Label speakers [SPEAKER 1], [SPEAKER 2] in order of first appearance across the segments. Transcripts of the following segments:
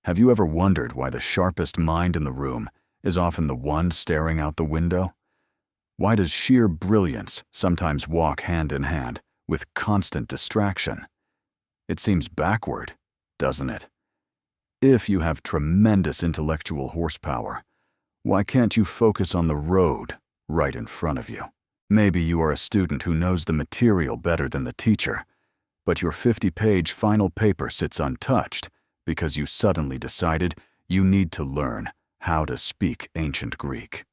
[SPEAKER 1] Have you ever wondered why the sharpest mind in the room is often the one staring out the window? Why does sheer brilliance sometimes walk hand in hand with constant distraction? It seems backward, doesn't it? If you have tremendous intellectual horsepower, why can't you focus on the road right in front of you? Maybe you are a student who knows the material better than the teacher, but your 50-page final paper sits untouched because you suddenly decided you need to learn how to speak ancient Greek.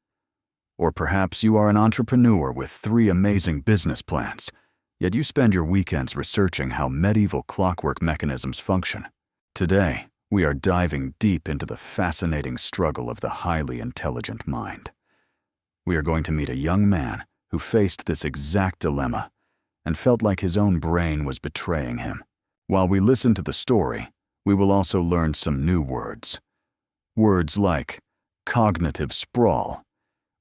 [SPEAKER 1] Or perhaps you are an entrepreneur with 3 amazing business plans, yet you spend your weekends researching how medieval clockwork mechanisms function. Today, we are diving deep into the fascinating struggle of the highly intelligent mind. We are going to meet a young man who faced this exact dilemma and felt like his own brain was betraying him. While we listen to the story, we will also learn some new words. Words like cognitive sprawl,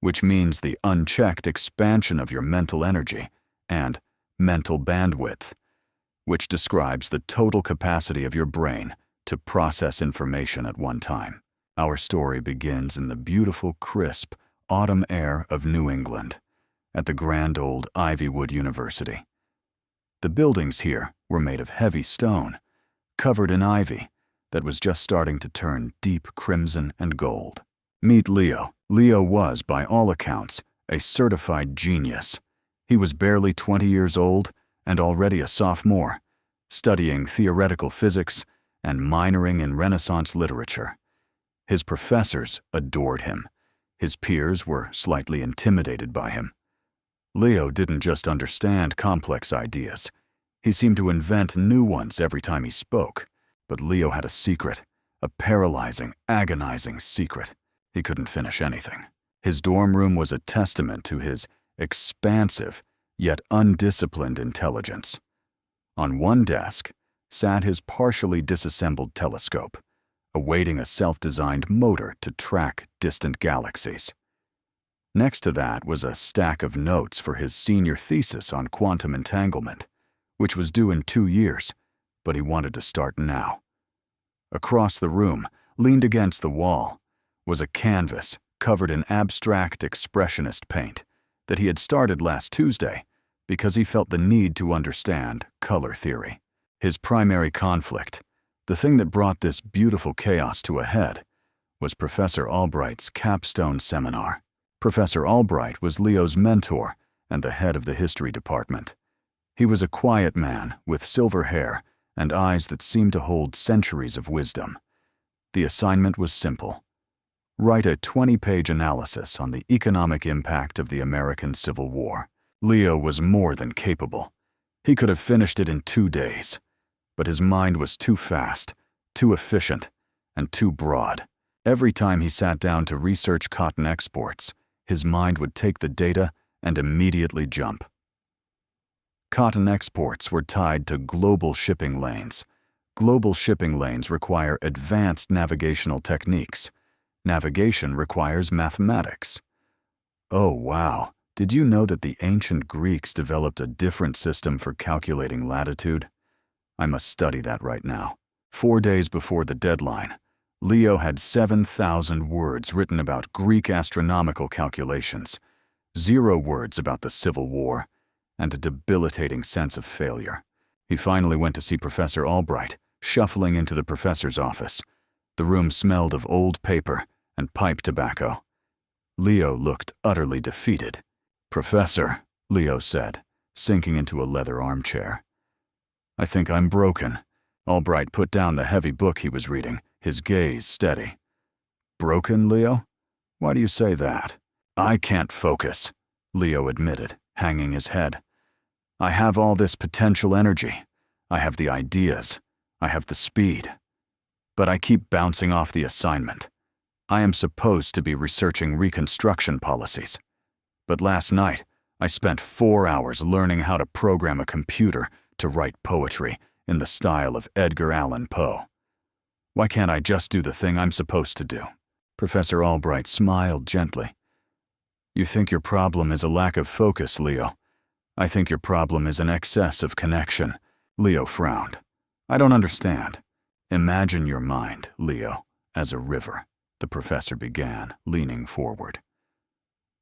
[SPEAKER 1] which means the unchecked expansion of your mental energy, and mental bandwidth, which describes the total capacity of your brain to process information at one time. Our story begins in the beautiful, crisp autumn air of New England, at the grand old Ivywood University. The buildings here were made of heavy stone, covered in ivy that was just starting to turn deep crimson and gold. Meet Leo. Leo was, by all accounts, a certified genius. He was barely 20 years old and already a sophomore, studying theoretical physics and minoring in Renaissance literature. His professors adored him. His peers were slightly intimidated by him. Leo didn't just understand complex ideas. He seemed to invent new ones every time he spoke. But Leo had a secret, a paralyzing, agonizing secret. He couldn't finish anything. His dorm room was a testament to his expansive, yet undisciplined intelligence. On one desk sat his partially disassembled telescope, awaiting a self-designed motor to track distant galaxies. Next to that was a stack of notes for his senior thesis on quantum entanglement, which was due in 2 years, but he wanted to start now. Across the room, leaned against the wall, was a canvas covered in abstract expressionist paint that he had started last Tuesday because he felt the need to understand color theory. His primary conflict, the thing that brought this beautiful chaos to a head, was Professor Albright's capstone seminar. Professor Albright was Leo's mentor and the head of the history department. He was a quiet man with silver hair and eyes that seemed to hold centuries of wisdom. The assignment was simple. Write a 20-page analysis on the economic impact of the American Civil War. Leo was more than capable. He could have finished it in 2 days, but his mind was too fast, too efficient, and too broad. Every time he sat down to research cotton exports, his mind would take the data and immediately jump. Cotton exports were tied to global shipping lanes. Global shipping lanes require advanced navigational techniques. Navigation requires mathematics. Oh, wow. Did you know that the ancient Greeks developed a different system for calculating latitude? I must study that right now. 4 days before the deadline, Leo had 7,000 words written about Greek astronomical calculations, 0 words about the Civil War, and a debilitating sense of failure. He finally went to see Professor Albright, shuffling into the professor's office. The room smelled of old paper and pipe tobacco. Leo looked utterly defeated. "Professor," Leo said, sinking into a leather armchair. "I think I'm broken." Albright put down the heavy book he was reading, his gaze steady. "Broken, Leo? Why do you say that?" "I can't focus," Leo admitted, hanging his head. "I have all this potential energy. I have the ideas. I have the speed. But I keep bouncing off the assignment. I am supposed to be researching Reconstruction policies. But last night, I spent 4 hours learning how to program a computer to write poetry in the style of Edgar Allan Poe. Why can't I just do the thing I'm supposed to do?" Professor Albright smiled gently. "You think your problem is a lack of focus, Leo. I think your problem is an excess of connection." Leo frowned. "I don't understand." Imagine your mind, Leo, as a river, the professor began, leaning forward.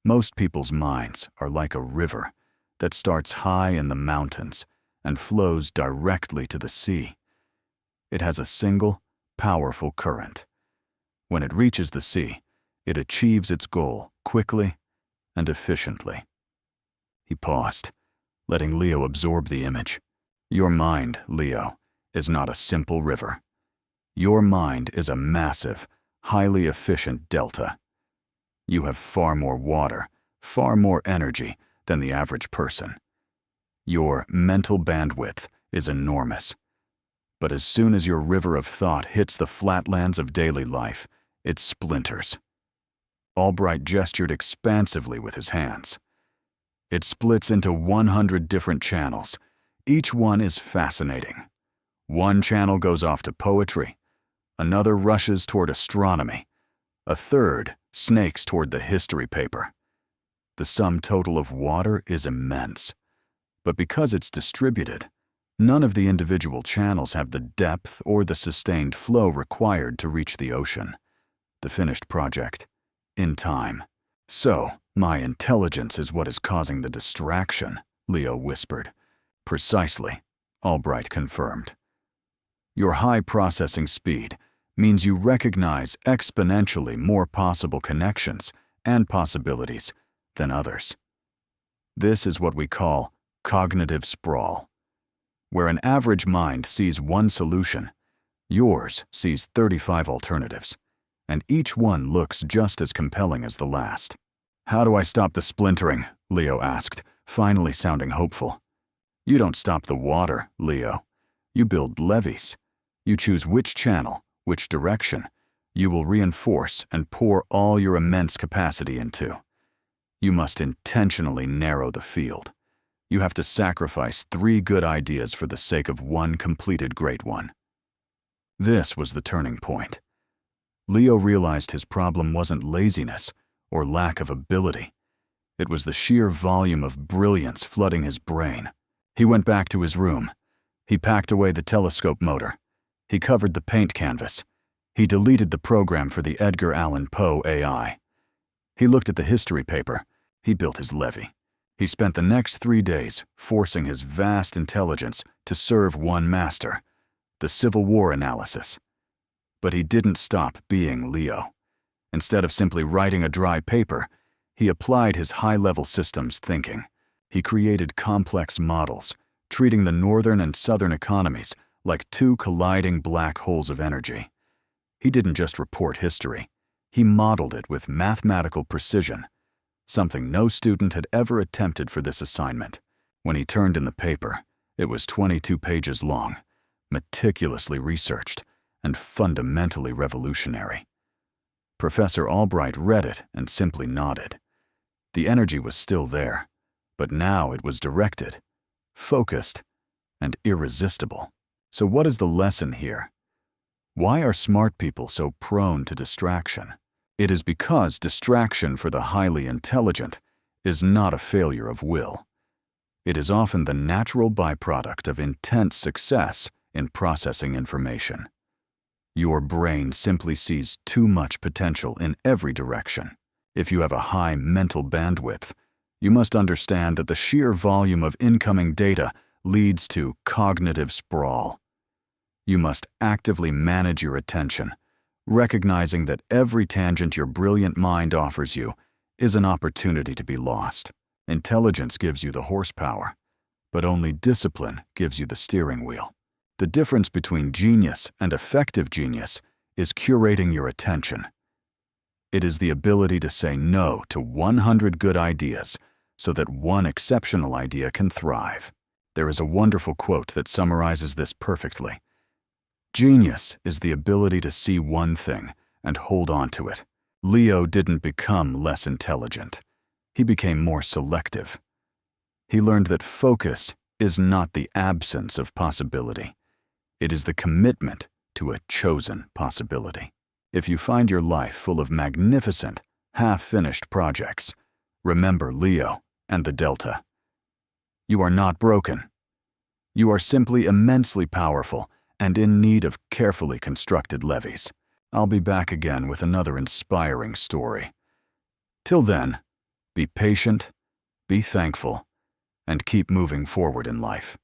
[SPEAKER 1] Most people's minds are like a river that starts high in the mountains and flows directly to the sea. It has a single, powerful current. When it reaches the sea, it achieves its goal quickly and efficiently. He paused, letting Leo absorb the image. Your mind, Leo, is not a simple river. Your mind is a massive, highly efficient delta. You have far more water, far more energy than the average person. Your mental bandwidth is enormous. But as soon as your river of thought hits the flatlands of daily life, it splinters. Albright gestured expansively with his hands. It splits into 100 different channels. Each one is fascinating. One channel goes off to poetry. Another rushes toward astronomy. A third snakes toward the history paper. The sum total of water is immense. But because it's distributed, none of the individual channels have the depth or the sustained flow required to reach the ocean, the finished project, in time. So, my intelligence is what is causing the distraction, Leo whispered. Precisely, Albright confirmed. Your high processing speed means you recognize exponentially more possible connections and possibilities than others. This is what we call cognitive sprawl. Where an average mind sees one solution, yours sees 35 alternatives, and each one looks just as compelling as the last. How do I stop the splintering? Leo asked, finally sounding hopeful. You don't stop the water, Leo. You build levees. You choose which channel, which direction, you will reinforce and pour all your immense capacity into. You must intentionally narrow the field. You have to sacrifice 3 good ideas for the sake of one completed great one. This was the turning point. Leo realized his problem wasn't laziness or lack of ability. It was the sheer volume of brilliance flooding his brain. He went back to his room. He packed away the telescope motor. He covered the paint canvas. He deleted the program for the Edgar Allan Poe AI. He looked at the history paper. He built his levee. He spent the next 3 days forcing his vast intelligence to serve one master, the Civil War analysis. But he didn't stop being Leo. Instead of simply writing a dry paper, he applied his high-level systems thinking. He created complex models, treating the northern and southern economies like 2 colliding black holes of energy. He didn't just report history. He modeled it with mathematical precision, something no student had ever attempted for this assignment. When he turned in the paper, it was 22 pages long, meticulously researched, and fundamentally revolutionary. Professor Albright read it and simply nodded. The energy was still there, but now it was directed, focused, and irresistible. So what is the lesson here? Why are smart people so prone to distraction? It is because distraction for the highly intelligent is not a failure of will. It is often the natural byproduct of intense success in processing information. Your brain simply sees too much potential in every direction. If you have a high mental bandwidth, you must understand that the sheer volume of incoming data leads to cognitive sprawl. You must actively manage your attention, recognizing that every tangent your brilliant mind offers you is an opportunity to be lost. Intelligence gives you the horsepower, but only discipline gives you the steering wheel. The difference between genius and effective genius is curating your attention. It is the ability to say no to 100 good ideas so that one exceptional idea can thrive. There is a wonderful quote that summarizes this perfectly. Genius is the ability to see one thing and hold on to it. Leo didn't become less intelligent. He became more selective. He learned that focus is not the absence of possibility. It is the commitment to a chosen possibility. If you find your life full of magnificent, half-finished projects, remember Leo and the Delta. You are not broken. You are simply immensely powerful and in need of carefully constructed levees. I'll be back again with another inspiring story. Till then, be patient, be thankful, and keep moving forward in life.